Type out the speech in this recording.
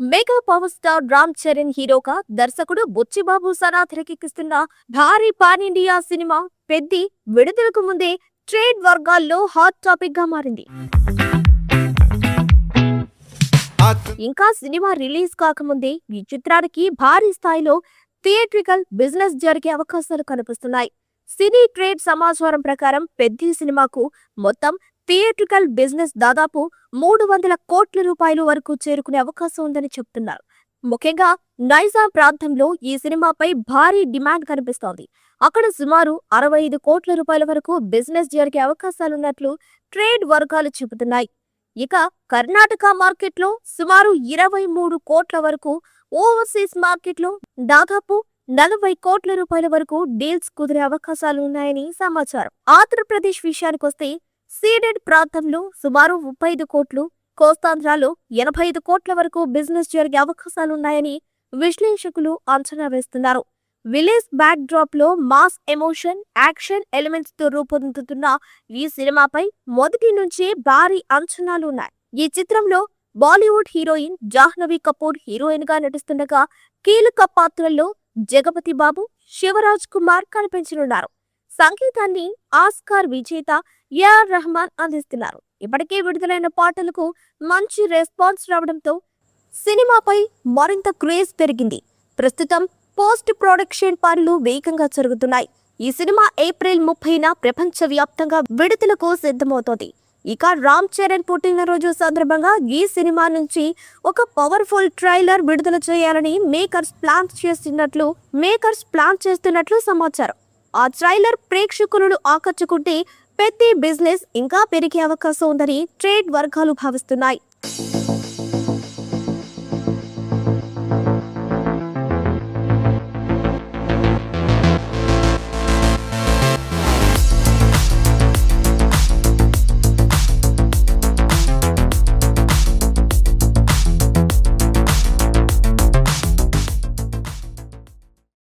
Mega power star Ram Charan హీరోగా దర్శకుడు బుచ్చిబాబు సనా తెరకెక్కిస్తున్న భారీ పాన్ ఇండియా సినిమా పెద్ది విడుదలకు ముందే ట్రేడ్ వర్గాల్లో హాట్ టాపిక్ గా మారింది. ఇంకా సినిమా రిలీజ్ కాకముందే ఈ చిత్రానికి భారీ స్థాయిలో థియేట్రికల్ బిజినెస్ జరిగే అవకాశాలు కనిపిస్తున్నాయి. సినీ ట్రేడ్ సమాచారం ప్రకారం పెద్ది సినిమాకు మొత్తం థియేట్రికల్ బిజినెస్ దాదాపు 300 కోట్ల రూపాయల వరకు చేరుకునే అవకాశం ఉందని చెప్తున్నారు. ముఖ్యంగా నైజాం ప్రాంతంలో ఈ సినిమాపై భారీ డిమాండ్ కనిపిస్తోంది. అక్కడ సుమారు 65 కోట్ల రూపాయల వరకు బిజినెస్ జరిగే అవకాశాలున్నట్లు ట్రేడ్ వర్గాలు చెబుతున్నాయి. ఇక కర్ణాటక మార్కెట్లో సుమారు 23 కోట్ల వరకు, ఓవర్సీస్ మార్కెట్లో దాదాపు 40 కోట్ల రూపాయల వరకు డీల్స్ కుదిరే అవకాశాలు ఉన్నాయని సమాచారం. ఆంధ్రప్రదేశ్ విషయానికొస్తే సీడెడ్ ప్రాంతంలో సుమారు 35 కోట్లు, కోస్తాంధ్రలో 85 కోట్ల వరకు బిజినెస్ జరిగే అవకాశాలున్నాయని విశ్లేషకులు అంచనా వేస్తున్నారు. విలేజ్ బ్యాక్ డ్రాప్ లో మాస్ ఎమోషన్, యాక్షన్ ఎలిమెంట్స్ తో రూపొందుతున్న ఈ సినిమాపై మొదటి నుంచే భారీ అంచనాలు ఉన్నాయి. ఈ చిత్రంలో బాలీవుడ్ హీరోయిన్ జాహ్నవి కపూర్ హీరోయిన్ గా నటిస్తుండగా కీలక పాత్రల్లో జగపతి బాబు, శివరాజ్ కుమార్ కనిపించనున్నారు. సంగీతాన్ని ఆస్కార్ విజేత ఏఆర్ రెహమాన్ అందిస్తున్నారు. ఇప్పటికే విడుదలైన పాటలకు మంచి రెస్పాన్స్ రావడంతో సినిమాపై మరింత క్రేజ్ పెరిగింది. ప్రస్తుతం పోస్ట్ ప్రొడక్షన్ పనులు వేగంగా జరుగుతున్నాయి. ఈ సినిమా ఏప్రిల్ 30న ప్రపంచవ్యాప్తంగా విడుదలకు సిద్ధమవుతోంది. ఇక రామ్ చరణ్ పుట్టినరోజు సందర్భంగా ఈ సినిమా నుంచి ఒక పవర్ఫుల్ ట్రైలర్ విడుదల చేయాలని మేకర్స్ ప్లాన్ చేస్తున్నట్లు సమాచారం. ఆ ట్రైలర్ ప్రేక్షకులను ఆకట్టుకుంటే పెద్ద బిజినెస్ ఇంకా పెరిగే అవకాశం ఉందని ట్రేడ్ వర్గాలు భావిస్తున్నాయి.